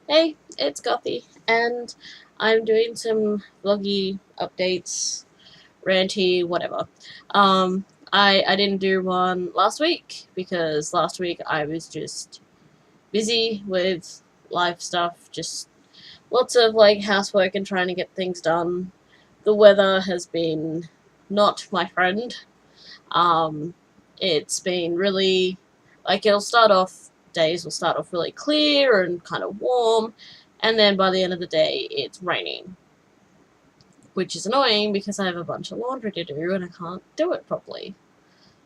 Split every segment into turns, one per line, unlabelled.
Hey, it's Gothy, and I'm doing some vloggy updates, ranty, whatever. I didn't do one last week because last week I was just busy with life stuff, just lots of like housework and trying to get things done. The weather has been not my friend. Um, it's been really like days will start off really clear and kind of warm, and then by the end of the day it's raining, which is annoying because I have a bunch of laundry to do and I can't do it properly.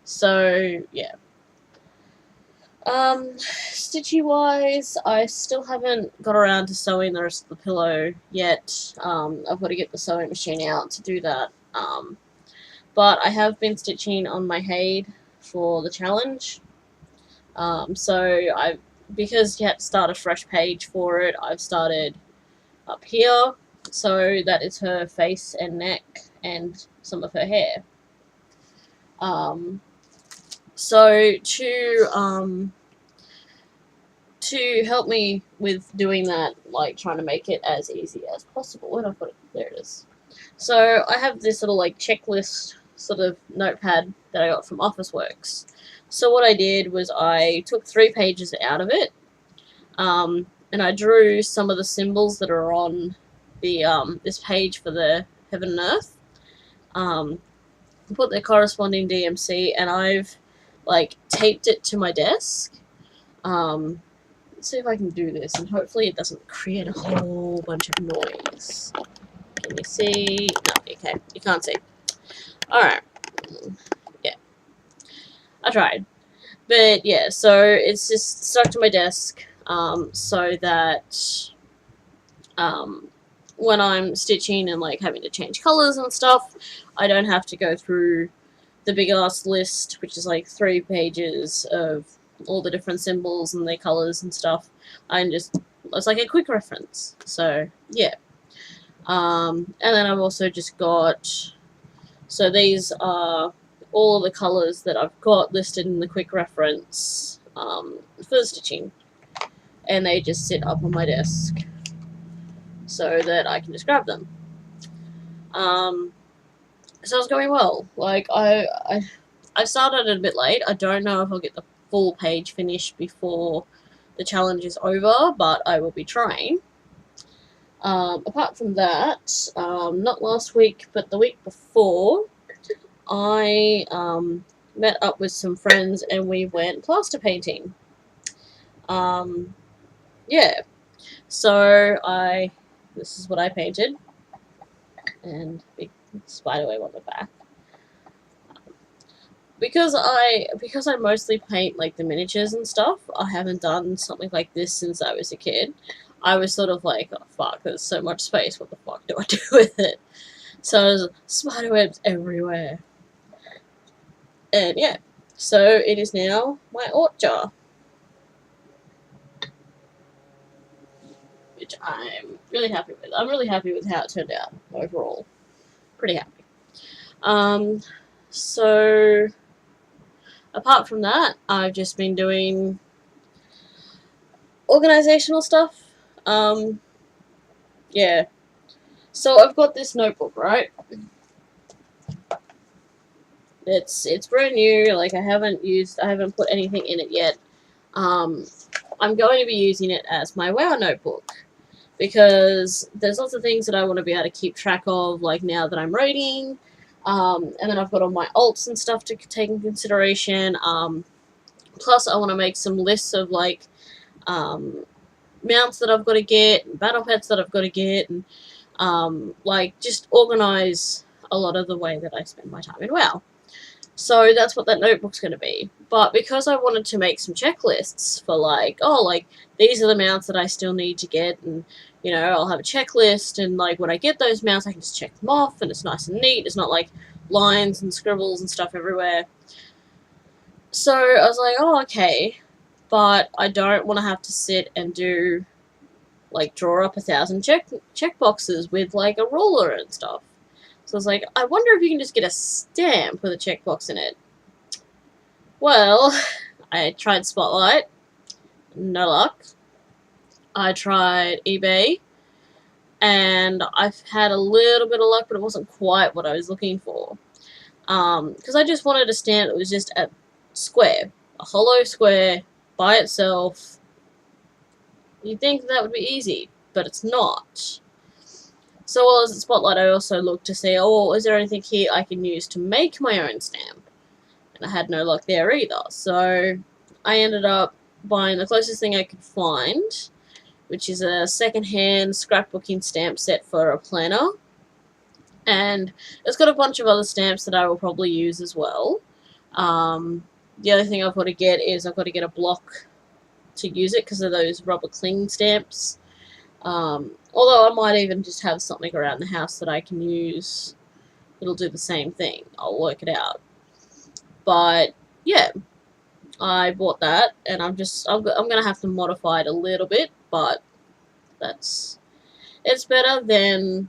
So yeah. Stitchy wise, I still haven't got around to sewing the rest of the pillow yet. I've got to get the sewing machine out to do that. But I have been stitching on my Haid for the challenge. So because you had to start a fresh page for it, I've started up here. So that is her face and neck and some of her hair. Um, so to help me with doing that, like trying to make it as easy as possible, and I've got it. There it is. So I have this little like checklist sort of notepad that I got from Officeworks. So what I did was I took 3 pages out of it, and I drew some of the symbols that are on the this page for the heaven and earth. Um, put their corresponding DMC, and I've like taped it to my desk. Let's see if I can do this, and hopefully it doesn't create a whole bunch of noise. Can you see? No, okay, you can't see. Alright. Yeah, I tried. But yeah, so it's just stuck to my desk, so that um, when I'm stitching and like having to change colors and stuff, I don't have to go through the big ass list, which is like 3 pages of all the different symbols and their colors and stuff. It's like a quick reference. So yeah. And then I've also just got, so these are all of the colors that I've got listed in the quick reference for stitching, and they just sit up on my desk so that I can just grab them. So it's going well. Like I started a bit late. I don't know if I'll get the full page finished before the challenge is over, but I will be trying. Apart from that, not last week, but the week before, I met up with some friends and we went plaster painting. Um, yeah, so this is what I painted, and big spiderweb on the back. Because I mostly paint like the miniatures and stuff, I haven't done something like this since I was a kid. I was sort of like, oh fuck, there's so much space, what the fuck do I do with it? So there's spiderwebs everywhere. And yeah, so it is now my art jar, which I'm really happy with. I'm really happy with how it turned out overall. Pretty happy. Um, so apart from that, I've just been doing organizational stuff. Um, yeah. So I've got this notebook, right? It's brand new. Like I haven't put anything in it yet. Um, I'm going to be using it as my WoW notebook because there's lots of things that I want to be able to keep track of, like now that I'm raiding. And then I've got all my alts and stuff to take in consideration. Plus, I want to make some lists of like mounts that I've got to get, battle pets that I've got to get, and like just organize a lot of the way that I spend my time in WoW. So that's what that notebook's going to be. But because I wanted to make some checklists for like, oh, like these are the mounts that I still need to get, and you know, I'll have a checklist, and like when I get those mounts, I can just check them off, and it's nice and neat. It's not like lines and scribbles and stuff everywhere. So I was like, oh, okay, but I don't want to have to sit and do like draw up 1,000 check boxes with like a ruler and stuff. So I was like, I wonder if you can just get a stamp with a checkbox in it. Well, I tried Spotlight, no luck. I tried eBay, and I've had a little bit of luck, but it wasn't quite what I was looking for. Because I just wanted a stamp that was just a square, a hollow square by itself. You'd think that would be easy, but it's not. So while I was at Spotlight, I also looked to see, oh, is there anything here I can use to make my own stamp? And I had no luck there either. So I ended up buying the closest thing I could find, which is a second-hand scrapbooking stamp set for a planner. And it's got a bunch of other stamps that I will probably use as well. The other thing I've got to get is I've got to get a block to use it because of those rubber cling stamps. Although I might even just have something around the house that I can use. It'll do the same thing. I'll work it out. But yeah, I bought that, and I'm gonna have to modify it a little bit, but it's better than.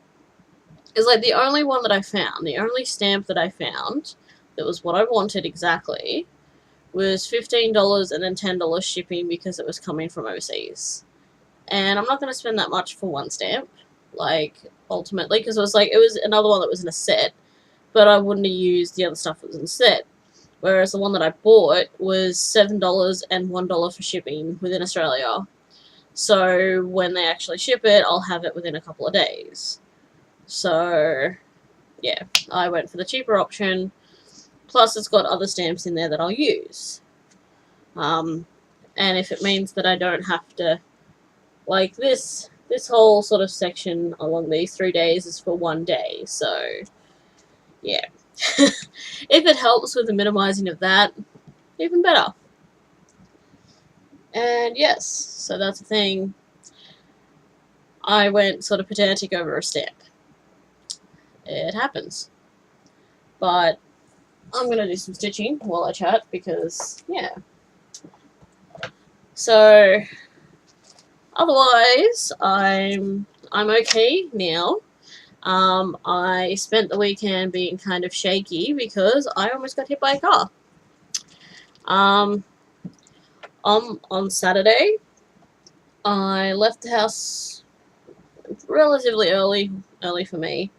It's like the only one that I found, the only stamp that I found that was what I wanted exactly was $15 and then $10 shipping because it was coming from overseas. And I'm not going to spend that much for one stamp, like, ultimately, because it was another one that was in a set, but I wouldn't have used the other stuff that was in the set. Whereas the one that I bought was $7 and $1 for shipping within Australia. So when they actually ship it, I'll have it within a couple of days. So, yeah, I went for the cheaper option. Plus, it's got other stamps in there that I'll use. And if it means that I don't have to, like this whole sort of section along these 3 days is for 1 day. So, yeah. If it helps with the minimizing of that, even better. And yes, so that's the thing. I went sort of pedantic over a stamp. It happens. But I'm going to do some stitching while I chat because, yeah. So, otherwise, I'm okay now. I spent the weekend being kind of shaky because I almost got hit by a car. On Saturday, I left the house relatively early for me,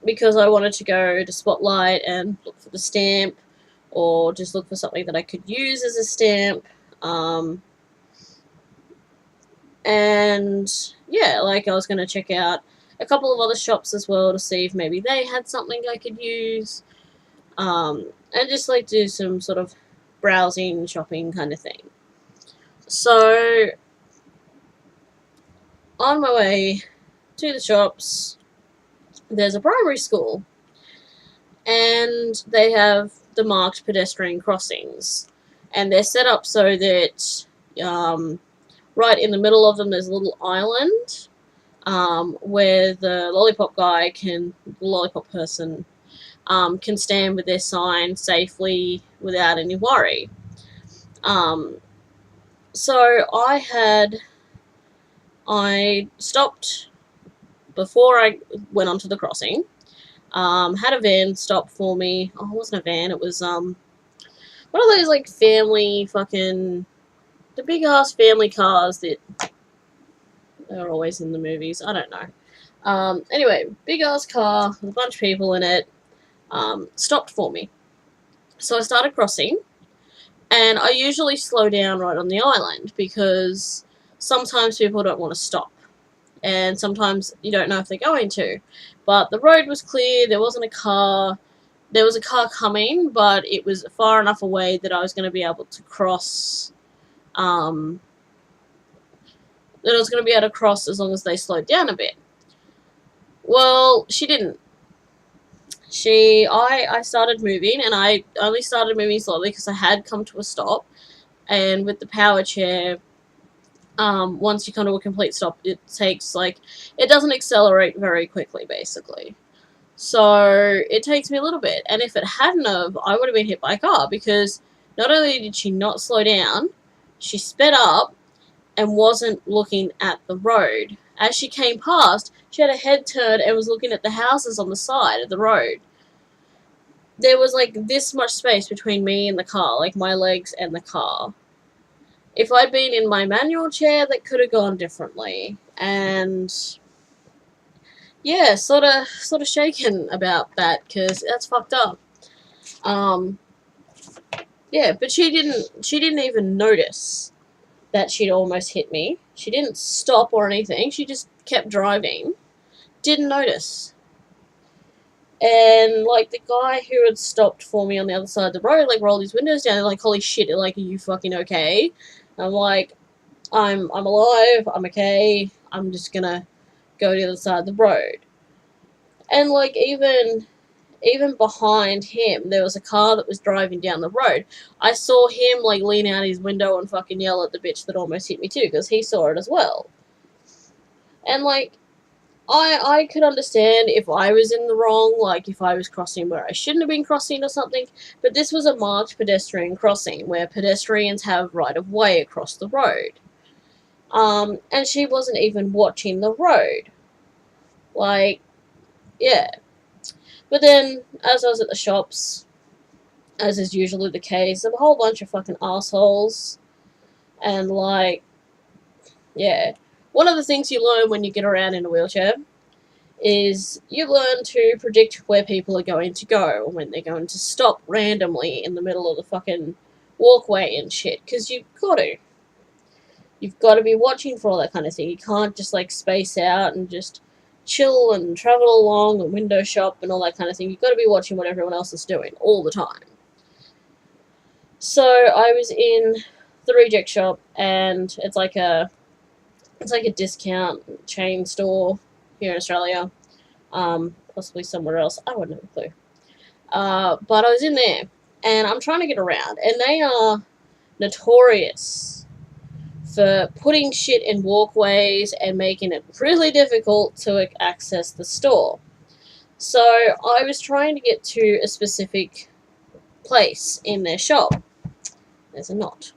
because I wanted to go to Spotlight and look for the stamp, or just look for something that I could use as a stamp. And yeah, like I was going to check out a couple of other shops as well to see if maybe they had something I could use, and just like do some sort of browsing, shopping kind of thing. So on my way to the shops, there's a primary school, and they have the marked pedestrian crossings, and they're set up so that right in the middle of them there's a little island, where the lollipop person can stand with their sign safely without any worry. So I stopped before I went onto the crossing. Had a van stop for me. Oh, it wasn't a van. It was one of those like family the big ass family cars that are always in the movies. I don't know. Anyway, big ass car with a bunch of people in it. Stopped for me. So I started crossing, and I usually slow down right on the island because sometimes people don't want to stop, and sometimes you don't know if they're going to. But the road was clear, there wasn't a car. There was a car coming, but it was far enough away that I was going to be able to cross, as long as they slowed down a bit. Well, she didn't. I started moving, and I only started moving slowly because I had come to a stop, and with the power chair, once you come to a complete stop, it doesn't accelerate very quickly, basically. So it takes me a little bit, and if it hadn't have, I would have been hit by a car, because not only did she not slow down, she sped up and wasn't looking at the road. As she came past, she had a head turn and was looking at the houses on the side of the road. There was like this much space between me and the car, like my legs and the car. If I'd been in my manual chair, that could have gone differently. And yeah, sort of shaken about that because that's fucked up. Um, yeah, but she didn't even notice that she'd almost hit me. She didn't stop or anything. She just kept driving. Didn't notice. And like the guy who had stopped for me on the other side of the road, like rolled his windows down, like, holy shit, like, are you fucking okay? I'm like, I'm alive, I'm okay, I'm just gonna go to the other side of the road. And like even behind him, there was a car that was driving down the road. I saw him like lean out his window and fucking yell at the bitch that almost hit me too, because he saw it as well. And like, I could understand if I was in the wrong, like if I was crossing where I shouldn't have been crossing or something, but this was a marked pedestrian crossing where pedestrians have right of way across the road. And she wasn't even watching the road. Like, yeah. But then, as I was at the shops, as is usually the case, there were a whole bunch of fucking assholes. And, like, yeah. One of the things you learn when you get around in a wheelchair is you learn to predict where people are going to go, or when they're going to stop randomly in the middle of the fucking walkway and shit, because you've got to. You've got to be watching for all that kind of thing. You can't just, like, space out and just chill and travel along and window shop and all that kind of thing. You've got to be watching what everyone else is doing all the time. So I was in the reject shop, and it's like a discount chain store here in Australia, possibly somewhere else. I wouldn't have a clue. But I was in there, and I'm trying to get around, and they are notorious for putting shit in walkways and making it really difficult to access the store. So I was trying to get to a specific place in their shop. There's a knot.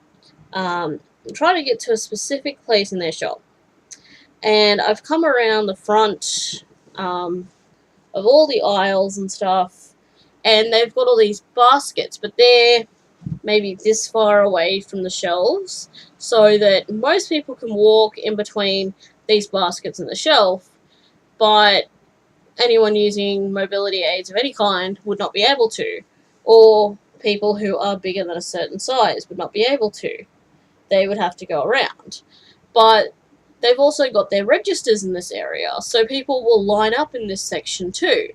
I'm trying to get to a specific place in their shop. And I've come around the front of all the aisles and stuff, and they've got all these baskets, but they're maybe this far away from the shelves, so that most people can walk in between these baskets and the shelf, but anyone using mobility aids of any kind would not be able to, or people who are bigger than a certain size would not be able to. They would have to go around. But they've also got their registers in this area, so people will line up in this section too.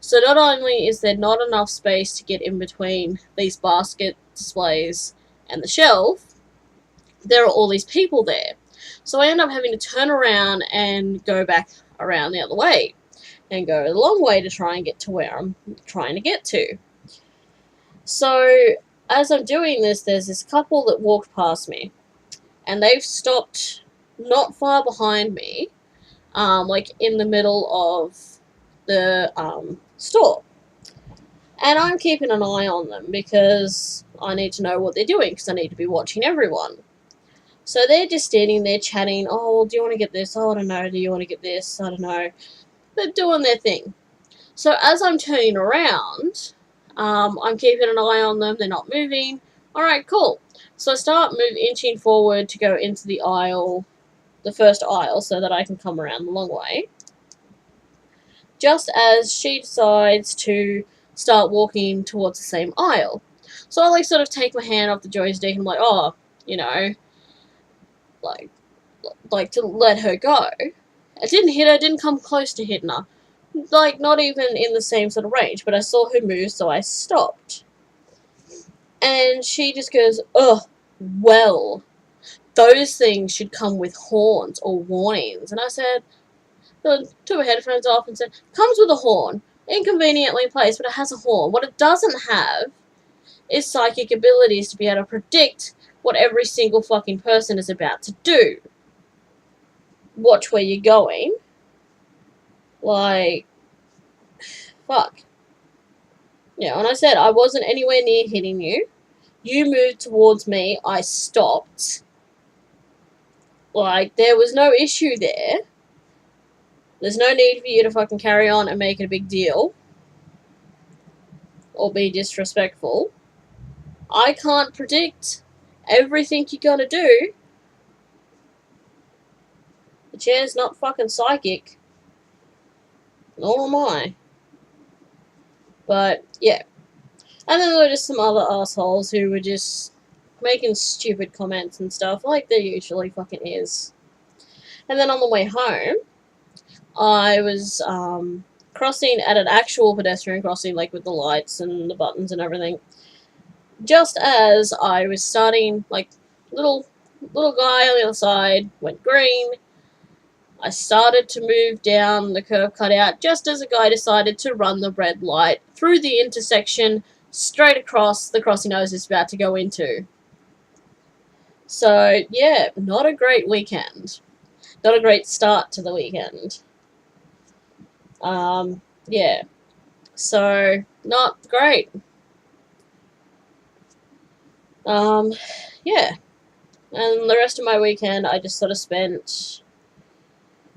So not only is there not enough space to get in between these basket displays and the shelf, there are all these people there. So I end up having to turn around and go back around the other way, and go a long way to try and get to where I'm trying to get to. So as I'm doing this, there's this couple that walked past me, and they've stopped not far behind me, like in the middle of the store. And I'm keeping an eye on them because I need to know what they're doing, because I need to be watching everyone. So they're just standing there chatting, oh, well, do you want to get this? Oh, I don't know. Do you want to get this? I don't know. They're doing their thing. So as I'm turning around, I'm keeping an eye on them. They're not moving. All right, cool. So I start inching forward to go into the aisle, the first aisle, so that I can come around the long way. Just as she decides to start walking towards the same aisle. So I like sort of take my hand off the joystick and I'm like, oh, you know, like to let her go. I didn't hit her, didn't come close to hitting her. Like, not even in the same sort of range, but I saw her move, so I stopped. And she just goes, oh, well, those things should come with horns or warnings. And I said, took her headphones off and said, comes with a horn. Inconveniently placed, but it has a horn. What it doesn't have is psychic abilities to be able to predict what every single fucking person is about to do. Watch where you're going. Like, fuck. Yeah, and I said, I wasn't anywhere near hitting you. You moved towards me, I stopped. Like, there was no issue there. There's no need for you to fucking carry on and make it a big deal. Or be disrespectful. I can't predict everything you're gonna do. The chair's not fucking psychic. Nor am I. But, yeah. And then there were just some other assholes who were just making stupid comments and stuff, like there usually fucking is. And then on the way home, I was crossing at an actual pedestrian crossing, like with the lights and the buttons and everything. Just as I was starting, like, little guy on the other side went green. I started to move down the curb cutout just as a guy decided to run the red light through the intersection straight across the crossing I was just about to go into. So, yeah, not a great weekend. Not a great start to the weekend. Yeah. So, not great. Yeah. And the rest of my weekend, I just sort of spent.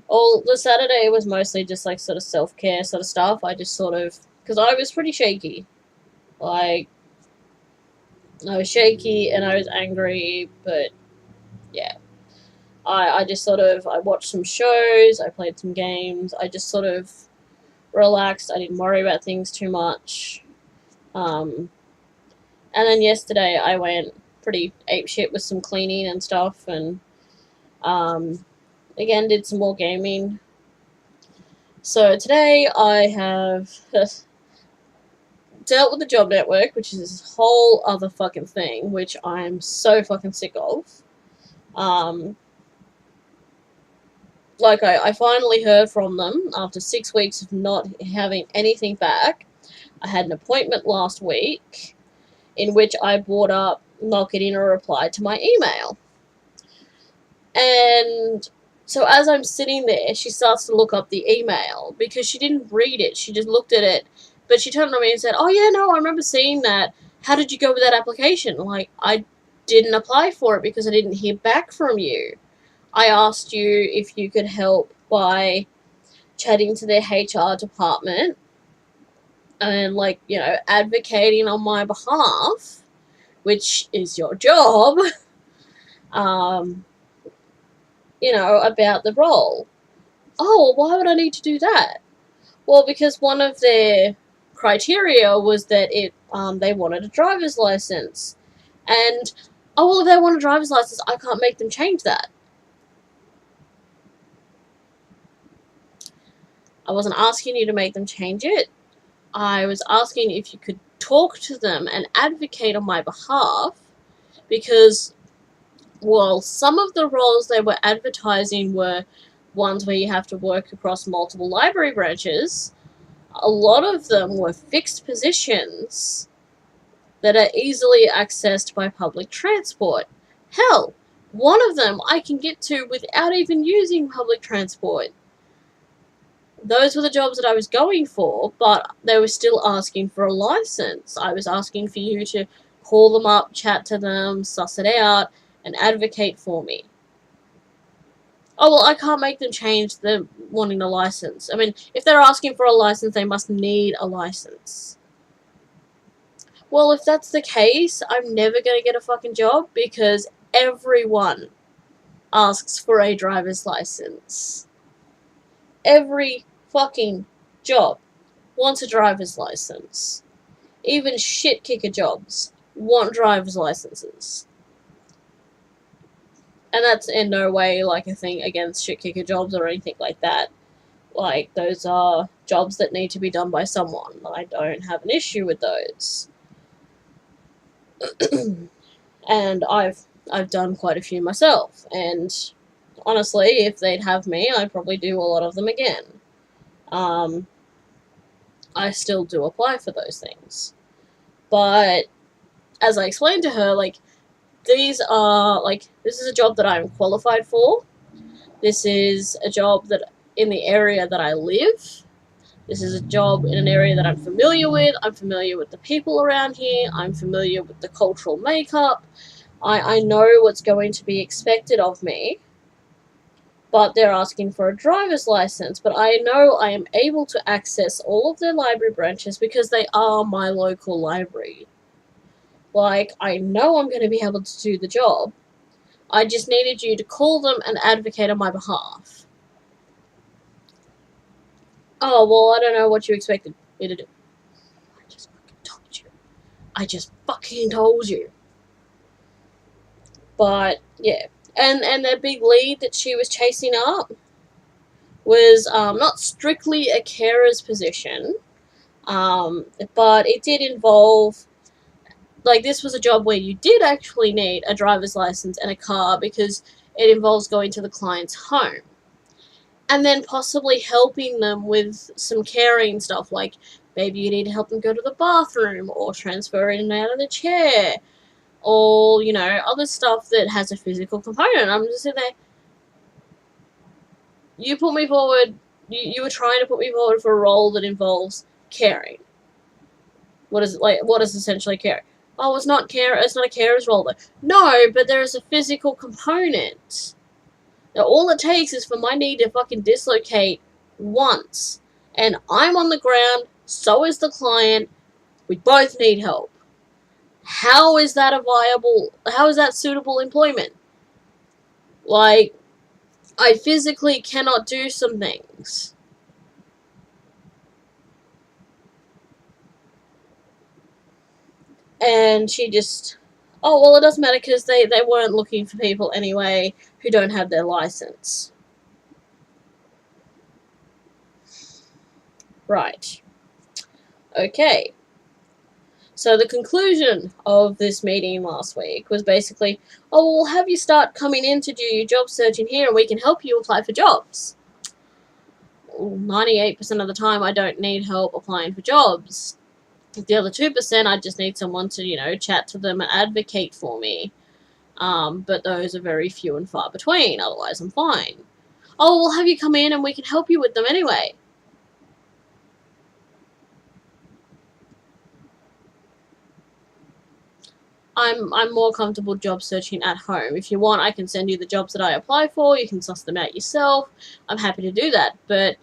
All the Saturday was mostly just like sort of self-care sort of stuff. I just sort of. Because I was pretty shaky. Like, I was shaky and I was angry, but yeah. I just sort of. I watched some shows, I played some games, I just sort of relaxed. I didn't worry about things too much. And then yesterday I went pretty apeshit with some cleaning and stuff, and again did some more gaming. So today I have dealt with the job network, which is this whole other fucking thing, which I'm so fucking sick of. Like, I finally heard from them after 6 weeks of not having anything back. I had an appointment last week in which I brought up not getting a reply to my email. And so as I'm sitting there, she starts to look up the email because she didn't read it. She just looked at it. But she turned to me and said, "Oh, yeah, no, I remember seeing that. How did you go with that application?" Like, I didn't apply for it because I didn't hear back from you. I asked you if you could help by chatting to their HR department and, like, you know, advocating on my behalf, which is your job, you know, about the role. Oh, well, why would I need to do that? Well, because one of their criteria was that they wanted a driver's license. And, oh, well, if they want a driver's license, I can't make them change that. I wasn't asking you to make them change it. I was asking if you could talk to them and advocate on my behalf because, well, some of the roles they were advertising were ones where you have to work across multiple library branches. A lot of them were fixed positions that are easily accessed by public transport. Hell, one of them I can get to without even using public transport. Those were the jobs that I was going for, but they were still asking for a license. I was asking for you to call them up, chat to them, suss it out, and advocate for me. Oh, well, I can't make them change them wanting a license. I mean, if they're asking for a license, they must need a license. Well, if that's the case, I'm never going to get a fucking job because everyone asks for a driver's license. Every fucking job wants a driver's license. Even shit kicker jobs want driver's licenses. And that's in no way like a thing against shit kicker jobs or anything like that. Like, those are jobs that need to be done by someone. I don't have an issue with those. And I've done quite a few myself, and honestly, if they'd have me, I'd probably do a lot of them again. I still do apply for those things. But as I explained to her, like, this is a job that I'm qualified for. This is a job that in the area that I live. This is a job in an area that I'm familiar with. I'm familiar with the people around here. I'm familiar with the cultural makeup. I know what's going to be expected of me. But they're asking for a driver's license. But I know I am able to access all of their library branches because they are my local library. Like, I know I'm going to be able to do the job. I just needed you to call them and advocate on my behalf. Oh, well, I don't know what you expected me to do. I just fucking told you. I just fucking told you. But, yeah. And the big lead that she was chasing up was not strictly a carer's position, but it did involve, like, this was a job where you did actually need a driver's license and a car because it involves going to the client's home. And then possibly helping them with some caring stuff, like maybe you need to help them go to the bathroom or transfer in and out of the chair or, you know, other stuff that has a physical component. I'm just sitting there, you put me forward, you were trying to put me forward for a role that involves caring. What is it like? What is essentially caring? Oh, it's not a carer's role though. No, but there is a physical component. Now, all it takes is for my knee to fucking dislocate once. And I'm on the ground, so is the client. We both need help. How is that suitable employment? Like, I physically cannot do some things. And she just, oh, well, it doesn't matter because they weren't looking for people anyway who don't have their license. Right. Okay. So the conclusion of this meeting last week was basically, oh, we'll have you start coming in to do your job search in here and we can help you apply for jobs. 98% of the time I don't need help applying for jobs. The other 2%, I just need someone to, you know, chat to them and advocate for me. But those are very few and far between, otherwise I'm fine. Oh, we'll have you come in and we can help you with them anyway. I'm more comfortable job searching at home. If you want, I can send you the jobs that I apply for. You can suss them out yourself. I'm happy to do that. But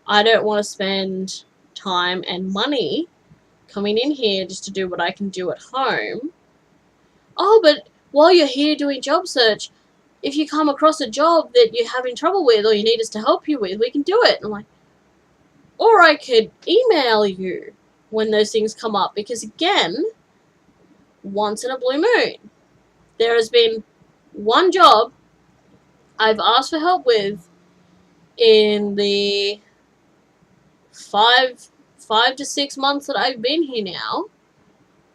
I don't want to spend time and money coming in here just to do what I can do at home. Oh, but while you're here doing job search, if you come across a job that you're having trouble with or you need us to help you with, we can do it. And I'm like, or I could email you when those things come up. Because again, once in a blue moon, there has been one job I've asked for help with in the five to 6 months that I've been here now.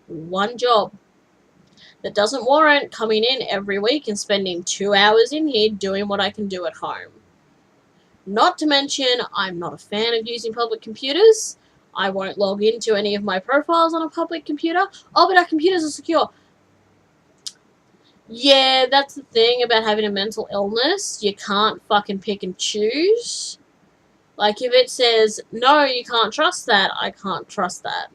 One job that doesn't warrant coming in every week and spending 2 hours in here doing what I can do at home. Not to mention, I'm not a fan of using public computers. I won't log into any of my profiles on a public computer. Oh, but our computers are secure. Yeah, that's the thing about having a mental illness. You can't fucking pick and choose. Like, if it says, no, you can't trust that, I can't trust that.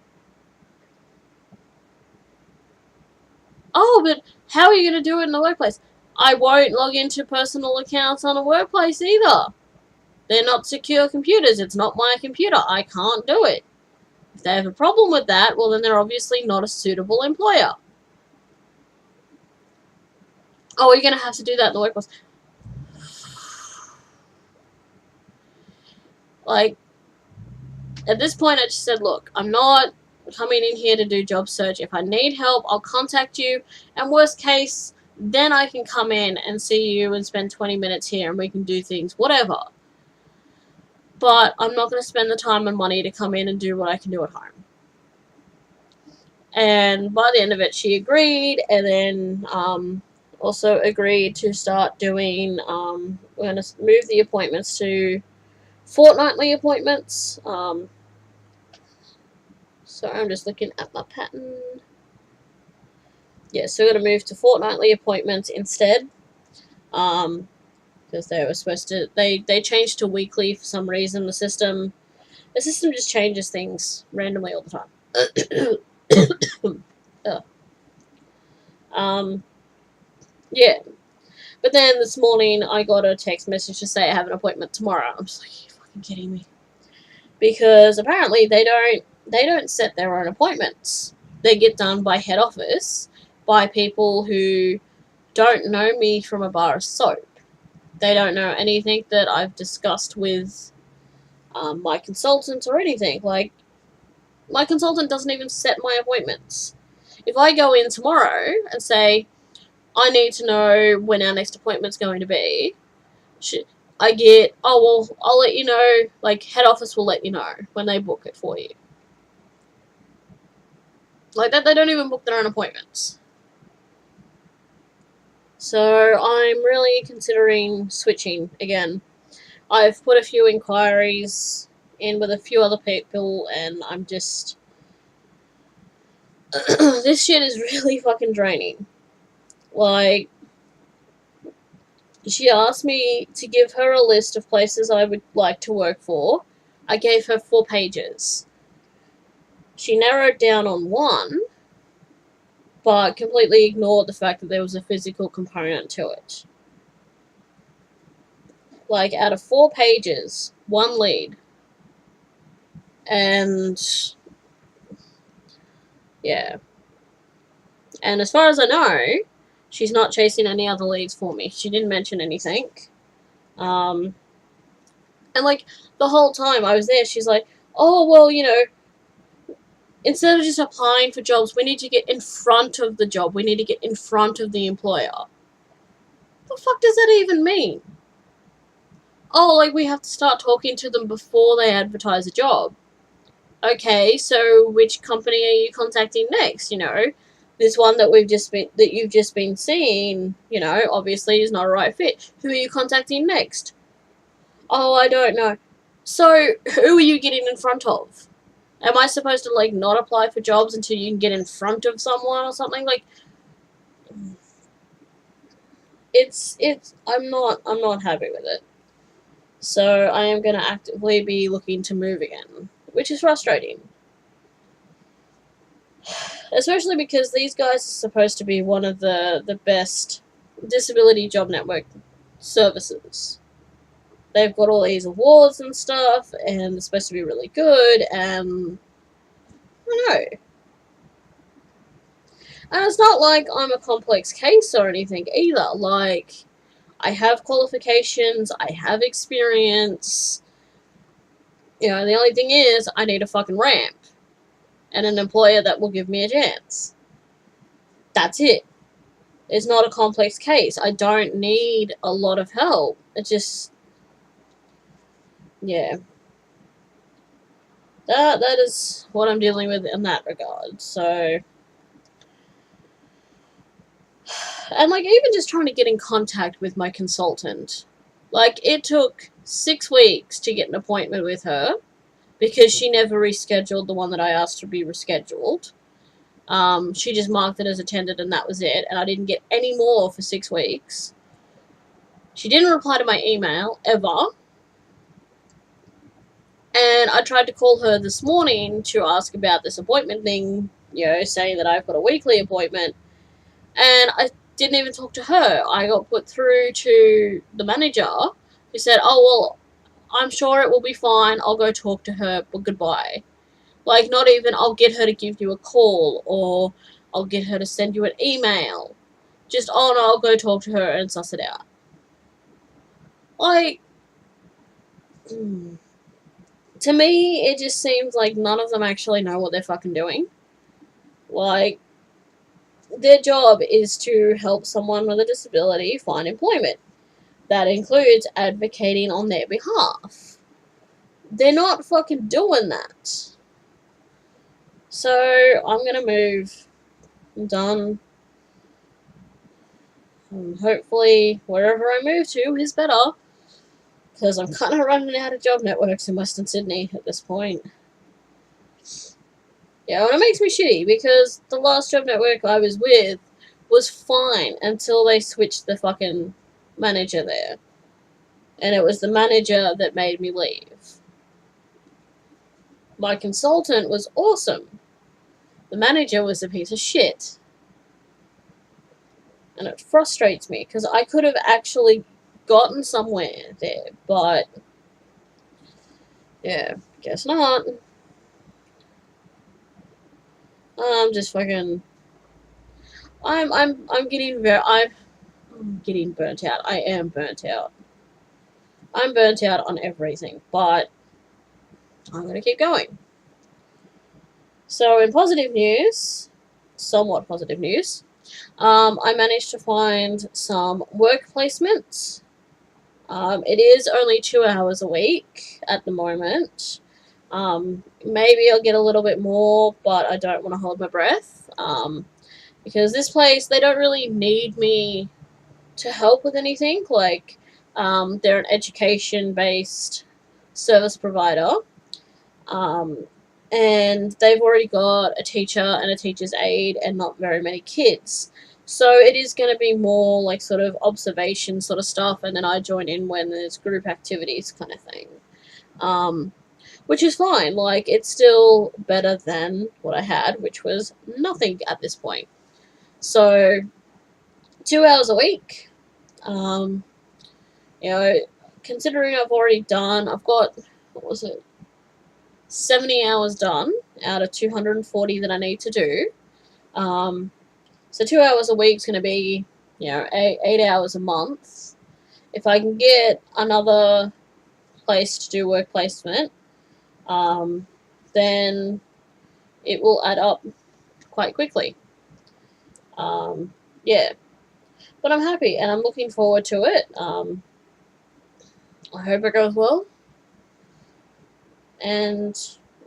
Oh, but how are you going to do it in the workplace? I won't log into personal accounts on a workplace either. They're not secure computers. It's not my computer. I can't do it. If they have a problem with that, well, then they're obviously not a suitable employer. Oh, you're going to have to do that in the workplace. Like, at this point, I just said, look, I'm not coming in here to do job search. If I need help, I'll contact you. And worst case, then I can come in and see you and spend 20 minutes here and we can do things, whatever. But I'm not going to spend the time and money to come in and do what I can do at home. And by the end of it, she agreed, and then also agreed to start doing, we're going to move the appointments to fortnightly appointments. So I'm just looking at my pattern. Yeah, so we're going to move to fortnightly appointments instead. Because they were supposed to, they changed to weekly for some reason. The system just changes things randomly all the time. Yeah. But then this morning I got a text message to say I have an appointment tomorrow. I'm just like, are you fucking kidding me? Because apparently they don't set their own appointments. they get done by head office, by people who don't know me from a bar of soap. They don't know anything that I've discussed with my consultant or anything. Like, my consultant doesn't even set my appointments. If I go in tomorrow and say, I need to know when our next appointment's going to be, I get, oh, well, I'll let you know, like, head office will let you know when they book it for you. Like, that, they don't even book their own appointments. So, I'm really considering switching again. I've put a few inquiries in with a few other people, and I'm just... this shit is really fucking draining. Like, she asked me to give her a list of places I would like to work for. I gave her 4 pages. She narrowed down on one, but completely ignored the fact that there was a physical component to it. Like, out of 4 pages, 1 lead. And, yeah. And as far as I know, she's not chasing any other leads for me. She didn't mention anything. And, like, the whole time I was there, she's like, oh, well, you know, instead of just applying for jobs, we need to get in front of the job. We need to get in front of the employer. What the fuck does that even mean? Oh, like, we have to start talking to them before they advertise a job. Okay, so which company are you contacting next? You know, this one that you've just been seeing, you know, obviously is not a right fit. Who are you contacting next? Oh, I don't know. So, who are you getting in front of? Am I supposed to, like, not apply for jobs until you can get in front of someone or something? Like, I'm not happy with it. So, I am going to actively be looking to move again, which is frustrating. Especially because these guys are supposed to be one of the best disability job network services. They've got all these awards and stuff, and they're supposed to be really good, and I don't know. And it's not like I'm a complex case or anything either. Like, I have qualifications, I have experience. You know, the only thing is, I need a fucking ramp. And an employer that will give me a chance. That's it. It's not a complex case. I don't need a lot of help. It just... yeah. That is what I'm dealing with in that regard. So... and, like, even just trying to get in contact with my consultant. Like, it took 6 weeks to get an appointment with her, because she never rescheduled the one that I asked to be rescheduled. She just marked it as attended and that was it, and I didn't get any more for 6 weeks. She didn't reply to my email, ever. And I tried to call her this morning to ask about this appointment thing, you know, saying that I've got a weekly appointment, and I didn't even talk to her. I got put through to the manager, who said, oh, well, I'm sure it will be fine, I'll go talk to her, but goodbye. Like, not even, I'll get her to give you a call, or I'll get her to send you an email. Just, oh no, I'll go talk to her and suss it out. Like, to me, it just seems like none of them actually know what they're fucking doing. Like, their job is to help someone with a disability find employment. That includes advocating on their behalf. They're not fucking doing that. So, I'm gonna move. I'm done. And hopefully, wherever I move to is better. Because I'm kind of running out of job networks in Western Sydney at this point. Yeah, and it makes me shitty, because the last job network I was with was fine until they switched the fucking manager there. And it was the manager that made me leave. My consultant was awesome. The manager was a piece of shit. And it frustrates me, because I could have actually gotten somewhere there, but yeah, guess not. I'm just fucking. I'm getting I'm getting burnt out. I am burnt out. I'm burnt out on everything, but I'm gonna keep going. So, in positive news, somewhat positive news, I managed to find some work placements. It is only 2 hours a week at the moment. Maybe I'll get a little bit more, but I don't want to hold my breath. Because this place, they don't really need me to help with anything. Like, they're an education based service provider. Um, and they've already got a teacher and a teacher's aide and not very many kids. So it is going to be more like sort of observation sort of stuff, and then I join in when there's group activities kind of thing. Um, which is fine. Like, it's still better than what I had, which was nothing at this point. So, 2 hours a week. Um, you know, considering I've got, what was it, 70 hours done out of 240 that I need to do. So 2 hours a week is going to be, 8 hours a month. If I can get another place to do work placement, then it will add up quite quickly. Yeah, but I'm happy and I'm looking forward to it. I hope it goes well. And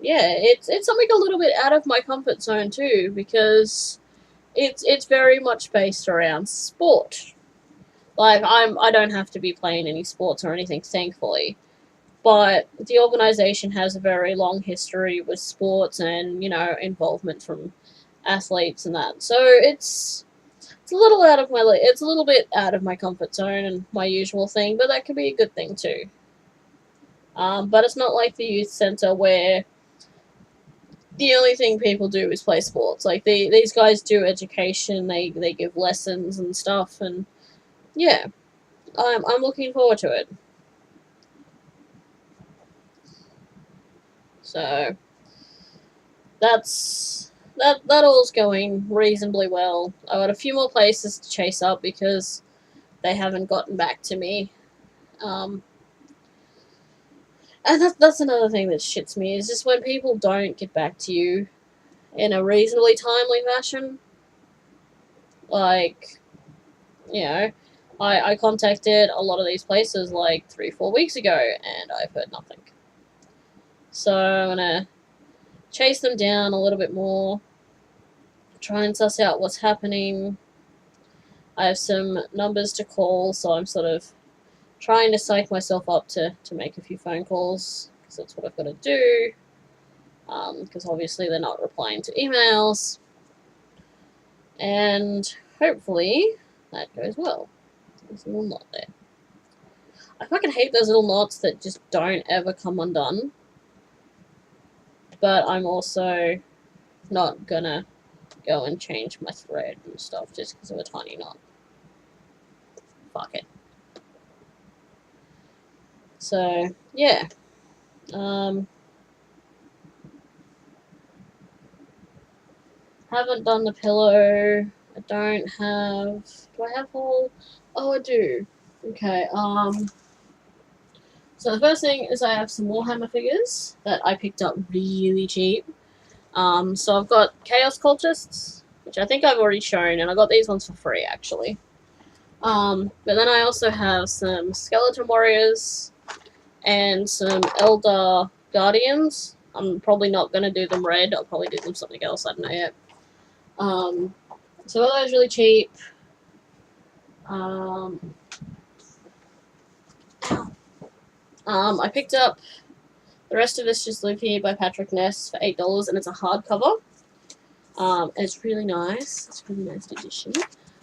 yeah, it's something a little bit out of my comfort zone too, because it's very much based around sport. Like, I don't have to be playing any sports or anything, thankfully. But the organization has a very long history with sports and, involvement from athletes and that. So it's a little out of it's a little bit out of my comfort zone and my usual thing, but that could be a good thing too. But it's not like the youth center where the only thing people do is play sports. Like, these guys do education, they give lessons and stuff, and yeah, I'm looking forward to it. So that all's going reasonably well. I got a few more places to chase up because they haven't gotten back to me. Um, and that's another thing that shits me, is just when people don't get back to you in a reasonably timely fashion. Like, you know, I contacted a lot of these places like 3-4 weeks ago, and I've heard nothing. So I'm gonna chase them down a little bit more, try and suss out what's happening. I have some numbers to call, so I'm sort of trying to psych myself up to make a few phone calls, because that's what I've got to do. Because obviously they're not replying to emails. And hopefully that goes well. There's a little knot there. I fucking hate those little knots that just don't ever come undone. But I'm also not gonna go and change my thread and stuff just because of a tiny knot. Fuck it. So, yeah. Haven't done the pillow. I don't have... Do I have all... Oh, I do. Okay, So the first thing is I have some Warhammer figures that I picked up really cheap. So I've got Chaos Cultists, which I think I've already shown, and I got these ones for free, actually. But then I also have some Skeleton Warriors and some Elder Guardians. I'm probably not going to do them red. I'll probably do them something else. I don't know yet. So that was really cheap. I picked up The Rest of Us Just Live Here by Patrick Ness for $8, and it's a hardcover. And it's really nice. It's a really nice edition.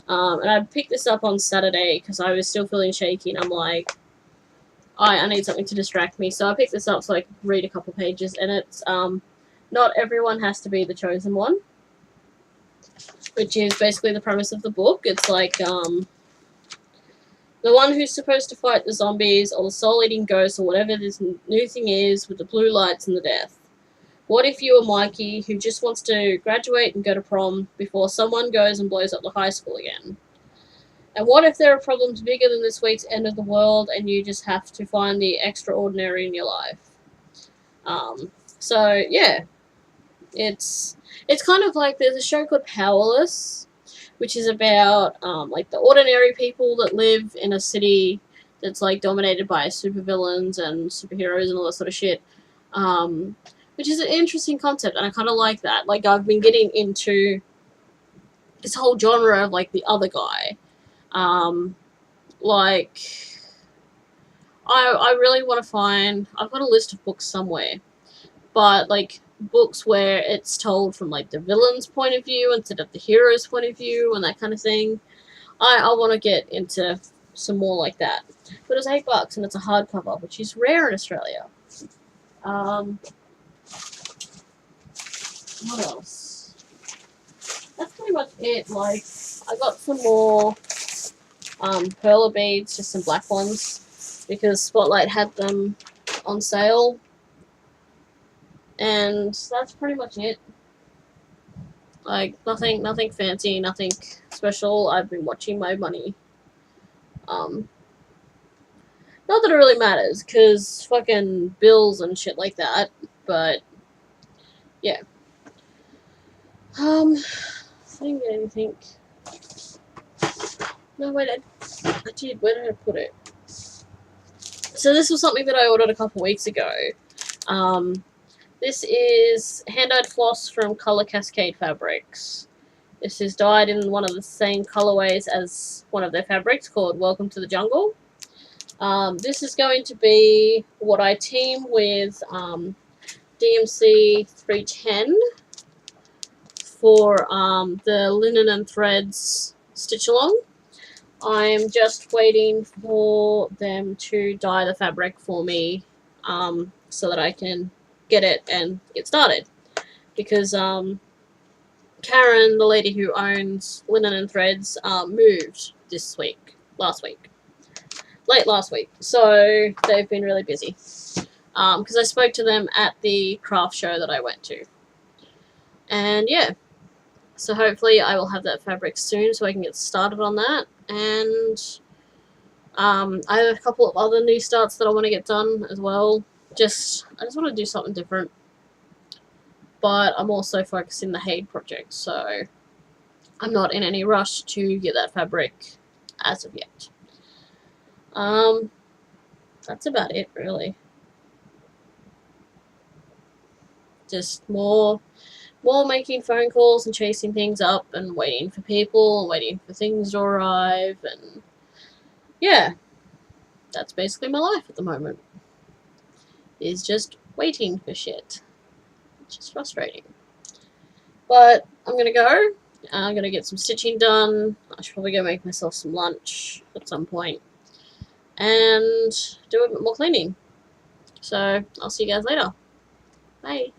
And I picked this up on Saturday because I was still feeling shaky, and I'm like, I need something to distract me. So I picked this up so I could read a couple pages, and it's not everyone has to be the chosen one, which is basically the premise of the book. It's like the one who's supposed to fight the zombies or the soul-eating ghosts or whatever this new thing is with the blue lights and the death. What if you were Mikey, who just wants to graduate and go to prom before someone goes and blows up the high school again? And what if there are problems bigger than this week's end of the world and you just have to find the extraordinary in your life? So yeah, it's kind of like there's a show called Powerless, which is about like the ordinary people that live in a city that's like dominated by supervillains and superheroes and all that sort of shit. Which is an interesting concept, and I kind of like that. Like, I've been getting into this whole genre of like the other guy. Like, I really want to find. I've got a list of books somewhere, but like books where it's told from like the villain's point of view instead of the hero's point of view and that kind of thing. I want to get into some more like that. But it's $8 and it's a hardcover, which is rare in Australia. What else? That's pretty much it. Like, I got some more perler beads, just some black ones, because Spotlight had them on sale. And that's pretty much it. Like, nothing fancy, nothing special. I've been watching my money. Not that it really matters, because fucking bills and shit like that, but yeah. I didn't get anything. No, wait, I did. Where did I put it? So this was something that I ordered a couple weeks ago. This is hand-dyed floss from Color Cascade Fabrics. This is dyed in one of the same colorways as one of their fabrics called Welcome to the Jungle. This is going to be what I team with DMC 310 for the Linen and Threads stitch along. I'm just waiting for them to dye the fabric for me so that I can get it and get started. Because Karen, the lady who owns Linen and Threads, moved late last week. So they've been really busy. Because I spoke to them at the craft show that I went to. And yeah. So hopefully I will have that fabric soon so I can get started on that. And I have a couple of other new starts that I want to get done as well. I just want to do something different. But I'm also focusing the Hade project, so I'm not in any rush to get that fabric as of yet. That's about it, really. Just more making phone calls and chasing things up and waiting for people and waiting for things to arrive, and yeah, that's basically my life at the moment, is just waiting for shit, which is frustrating. But I'm gonna go. I'm gonna get some stitching done. I should probably go make myself some lunch at some point and do a bit more cleaning. So I'll see you guys later. Bye.